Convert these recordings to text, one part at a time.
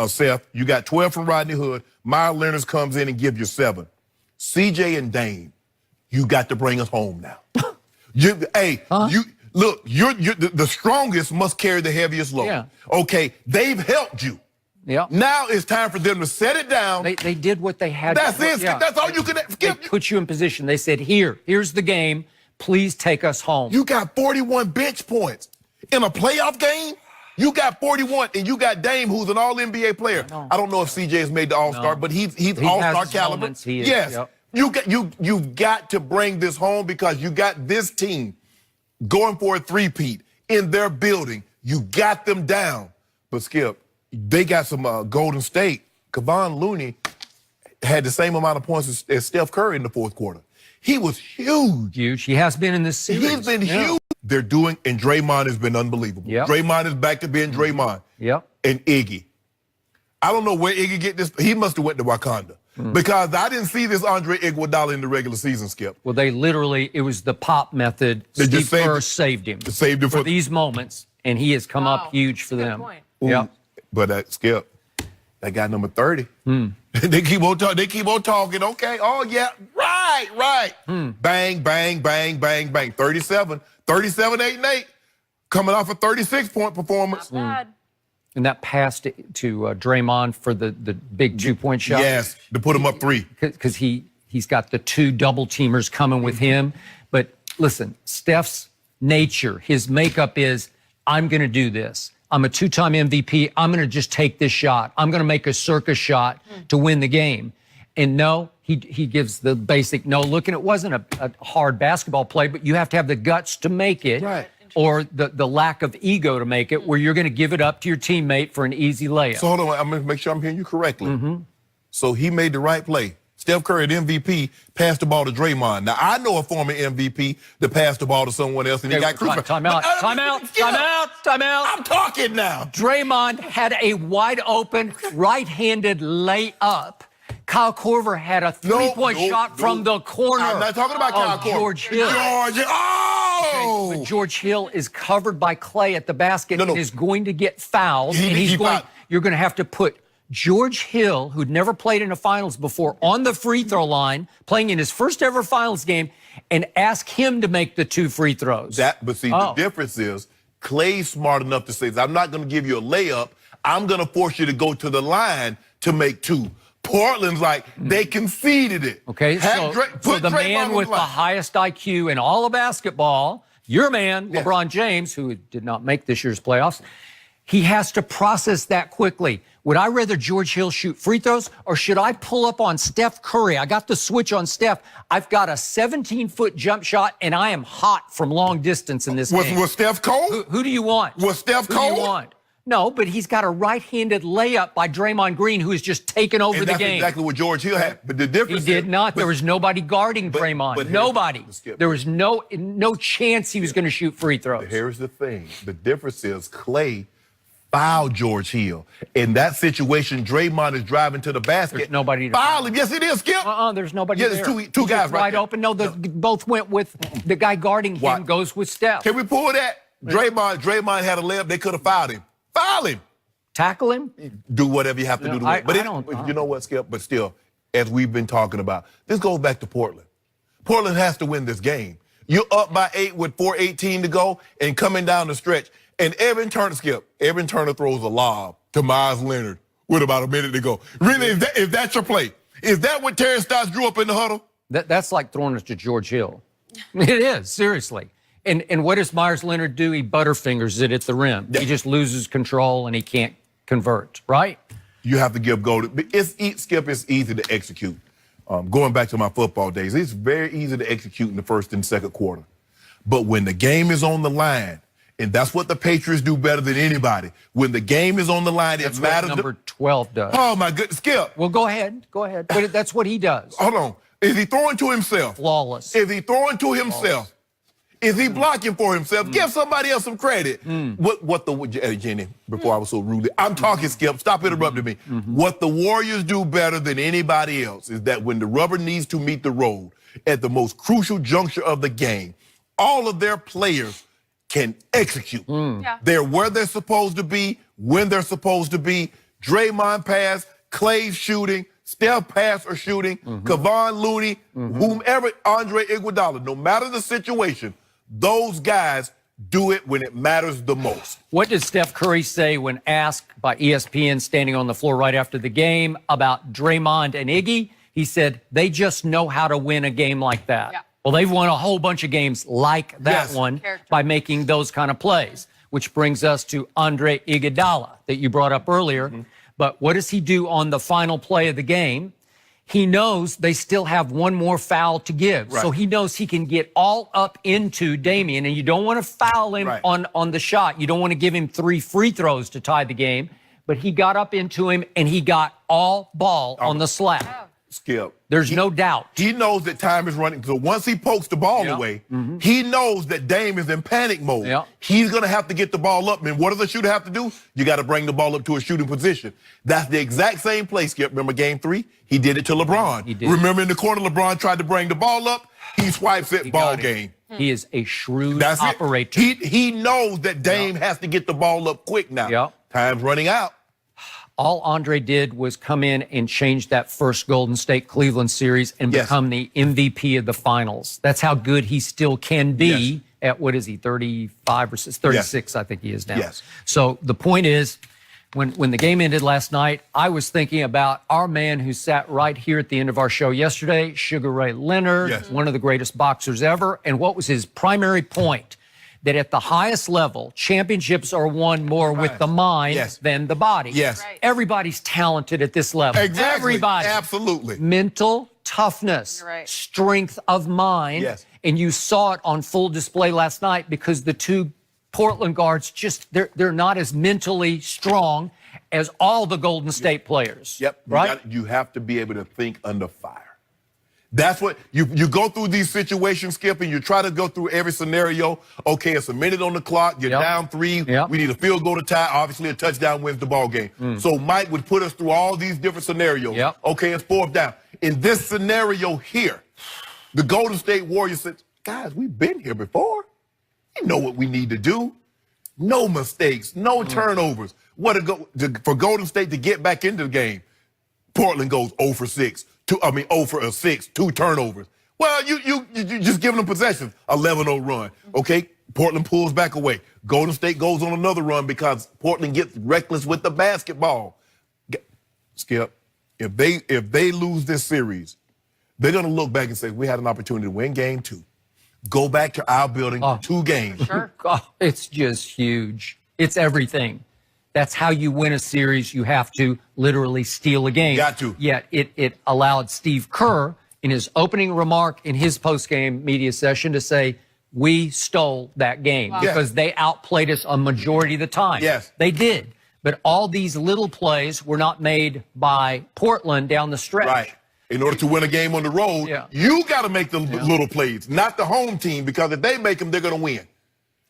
Seth. You got 12 from Rodney Hood. Myles Leonard comes in and gives you 7. CJ and Dame, you got to bring us home now. Look, the strongest must carry the heaviest load. Yeah. Okay, they've helped you. Yep. Now it's time for them to set it down. They did what they had That's to do. it. Yeah. That's all you can They put you in position. They said, here's the game. Please take us home. You got 41 bench points in a playoff game. You got 41, and you got Dame, who's an All-NBA player. I don't know if CJ has made the All-Star, but he's All-Star caliber. Yes. Yep. You've got to bring this home because you got this team going for a three-peat in their building. You got them down. But, Skip, they got some Golden State. Kevon Looney had the same amount of points as Steph Curry in the fourth quarter. He was huge. Huge. He has been in this series. He's been huge. They're doing, and Draymond has been unbelievable. Yep. Draymond is back to being Draymond. Yep. And Iggy. I don't know where Iggy get this. He must have went to Wakanda. Because I didn't see this Andre Iguodala in the regular season, Skip. Well, it was the pop method. Steve Kerr saved him. Saved him for these moments, and he has come up huge for them. Yeah. But Skip, that guy number 30. They keep on talking. Okay. Oh yeah. Right. Bang, bang, bang, bang, bang. 37, 8-8. Coming off a 36-point performance. Not bad. And that pass to Draymond for the big 2-point shot. Yes, to put him up 3. Because he's got the 2 double teamers coming with him. But listen, Steph's nature, his makeup is, I'm going to do this. I'm a 2-time MVP. I'm going to just take this shot. I'm going to make a circus shot to win the game. And no, he gives the basic no look. And it wasn't a hard basketball play, but you have to have the guts to make it. Right. Or the lack of ego to make it, where you're going to give it up to your teammate for an easy layup. So hold on, I'm going to make sure I'm hearing you correctly. So he made the right play. Steph Curry, the MVP, passed the ball to Draymond. Now, I know a former MVP that passed the ball to someone else and he got crucified. Time out. I'm talking now. Draymond had a wide open right-handed layup. Kyle Korver had a three-point shot from the corner. I'm not talking about Kyle Korver. George Hill. Oh! Okay, but George Hill is covered by Clay at the basket and is going to get fouled. You're going to have to put George Hill, who'd never played in a finals before, on the free throw line, playing in his first ever finals game, and ask him to make the 2 free throws. But see, the difference is Clay's smart enough to say, I'm not going to give you a layup. I'm going to force you to go to the line to make 2. Portland's like, they conceded it. Okay, so the man with the highest IQ in all of basketball, your man, LeBron James, who did not make this year's playoffs, he has to process that quickly. Would I rather George Hill shoot free throws, or should I pull up on Steph Curry? I got the switch on Steph. I've got a 17-foot jump shot, and I am hot from long distance in this game. Was Steph cold? Who do you want? Was Steph cold? Who do you want? No, but he's got a right-handed layup by Draymond Green, who has just taken over the game. Exactly what George Hill had. But the difference he did not. There was nobody guarding Draymond. Nobody. There was no chance he was going to shoot free throws. But here's the thing. The difference is Clay fouled George Hill. In that situation, Draymond is driving to the basket. There's nobody to foul him. Yes, it is, Skip. There's nobody there. There's two guys right there. Open. No, both went with the guy guarding him. Goes with Steph. Can we pull that? Draymond had a layup. They could have fouled him. Foul him. Tackle him? Do whatever you have to do to win. But you know what, Skip? But still, as we've been talking about, this goes back to Portland. Portland has to win this game. You're up by 8 with 4:18 to go and coming down the stretch. And Evan Turner throws a lob to Myles Leonard with about a minute to go. Really, is that your play? Is that what Terry Stotts drew up in the huddle? That's like throwing it to George Hill. It is, seriously. And what does Myles Leonard do? He butterfingers it at the rim. He just loses control and he can't convert, right? You have to give gold. Skip, it's easy to execute. Going back to my football days, it's very easy to execute in the first and second quarter. But when the game is on the line, and that's what the Patriots do better than anybody. When the game is on the line, it matters. What number 12 does. Oh, my goodness, Skip. Well, go ahead. But that's what he does. Hold on. Is he throwing to himself? Flawless. Is he throwing to himself? Is he blocking for himself? Give somebody else some credit. Jenny, before I was so rude, I'm talking, Skip. Stop interrupting me. What the Warriors do better than anybody else is that when the rubber needs to meet the road at the most crucial juncture of the game, all of their players can execute. They're where they're supposed to be, when they're supposed to be. Draymond pass, Clay's shooting, Steph pass or shooting, Kevon Looney, whomever, Andre Iguodala, no matter the situation, those guys do it when it matters the most. What did Steph Curry say when asked by ESPN standing on the floor right after the game about Draymond and Iggy? He said, they just know how to win a game like that. Yeah. Well, they've won a whole bunch of games like that one by making those kind of plays, which brings us to Andre Iguodala that you brought up earlier. But what does he do on the final play of the game? He knows they still have one more foul to give. Right. So he knows he can get all up into Damian, and you don't want to foul him on the shot. You don't want to give him 3 free throws to tie the game. But he got up into him, and he got all ball on the slap. Oh. Skip. There's no doubt. He knows that time is running. So once he pokes the ball away, he knows that Dame is in panic mode. He's going to have to get the ball up. And what does a shooter have to do? You got to bring the ball up to a shooting position. That's the exact same play, Skip. Remember game 3? He did it to LeBron. He did. Remember in the corner, LeBron tried to bring the ball up. He swipes it, ball game. He is a shrewd operator. He knows that Dame has to get the ball up quick now. Time's running out. All Andre did was come in and change that first Golden State-Cleveland series and become the MVP of the finals. That's how good he still can be at, what is he, 35 or 36, I think he is now. So the point is, when the game ended last night, I was thinking about our man who sat right here at the end of our show yesterday, Sugar Ray Leonard, one of the greatest boxers ever. And what was his primary point? That at the highest level, championships are won more with the mind than the body. Everybody's talented at this level. Everybody. Absolutely. Mental toughness, strength of mind. And you saw it on full display last night because the 2 Portland guards they're not as mentally strong as all the Golden State players. Right? You have to be able to think under fire. That's what you go through these situations, Skip, and you try to go through every scenario. Okay, it's a minute on the clock. You're down 3. We need a field goal to tie. Obviously, a touchdown wins the ball game. So Mike would put us through all these different scenarios. Okay, it's 4th down. In this scenario here, the Golden State Warriors said, guys, we've been here before. You know what we need to do. No mistakes, no turnovers. For Golden State to get back into the game, Portland goes 0 for 6. 0 for 6, 2 turnovers. Well, you just giving them possessions. 11-0 run. Okay, Portland pulls back away. Golden State goes on another run because Portland gets reckless with the basketball. Skip, if they lose this series, they're going to look back and say, we had an opportunity to win game 2. Go back to our building for 2 games. It's just huge. It's everything. That's how you win a series. You have to literally steal a game. Got to. Yet it allowed Steve Kerr in his opening remark in his post-game media session to say, we stole that game because they outplayed us a majority of the time. They did. But all these little plays were not made by Portland down the stretch. In order to win a game on the road, you got to make them little plays, not the home team, because if they make them, they're going to win.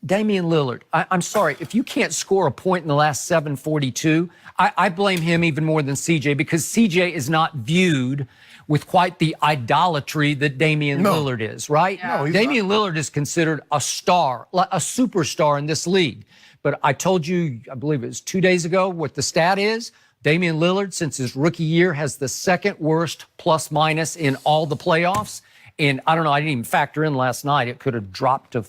Damian Lillard, I'm sorry, if you can't score a point in the last 7:42, I blame him even more than CJ because CJ is not viewed with quite the idolatry that Damian Lillard is, right? Damian Lillard is considered a star, a superstar in this league. But I told you, I believe it was 2 days ago, what the stat is. Damian Lillard, since his rookie year, has the 2nd worst plus-minus in all the playoffs. And I don't know, I didn't even factor in last night. It could have dropped to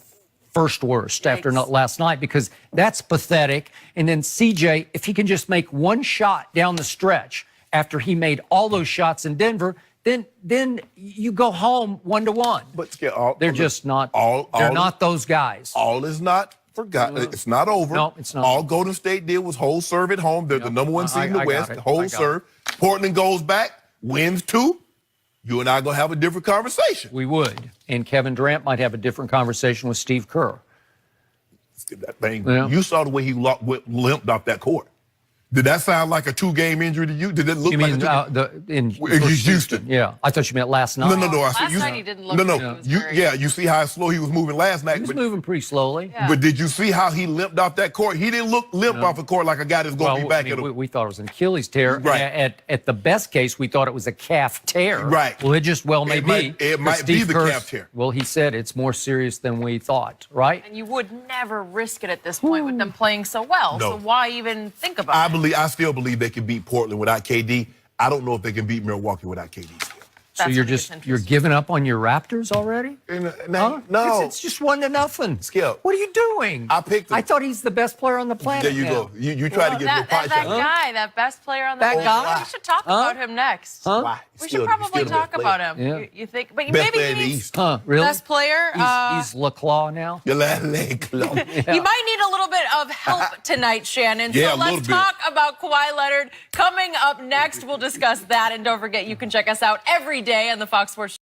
1st worst after last night because that's pathetic. And then CJ, if he can just make one shot down the stretch after he made all those shots in Denver, then you go home 1-1. But they're just not. They're not those guys. All is not forgotten. It's not over. No, it's not. All Golden State did was hold serve at home. They're the #1 seed in the West. Hold serve. Portland goes back, wins 2. You and I are going to have a different conversation. We would. And Kevin Durant might have a different conversation with Steve Kerr. That thing. You saw the way he limped off that court. Did that sound like a 2-game injury to you? Did it look you like mean, in Houston? Yeah. I thought you meant last night. No. Last night he didn't look you see how slow he was moving last night. He was moving pretty slowly. But did you see how he limped off that court? He didn't limp off the court like a guy that's going to be back at him. We thought it was an Achilles tear. At the best case, we thought it was a calf tear. Well, it just may be. It might be the calf tear. Well, he said it's more serious than we thought, right? And you would never risk it at this point with them playing so well. So why even think about it? still believe they can beat Portland without KD. I don't know if they can beat Milwaukee without KD. So you're giving up on your Raptors already? No. It's just 1-0. Skip. What are you doing? I picked him. I thought he's the best player on the planet. There you go. You try to get a big pot that shot. guy, that best player on the That planet. guy? We should talk about him next. Why? We should probably talk about him. Yeah. You think? But Best maybe player in the he's East. Really? best player. He's LaClaw now. Your last leg close. You might need a little bit of help tonight, Shannon. Yeah, So a little let's bit. talk about Kawhi Leonard. Coming up next, we'll discuss that. And don't forget, you can check us out every day on the Fox Sports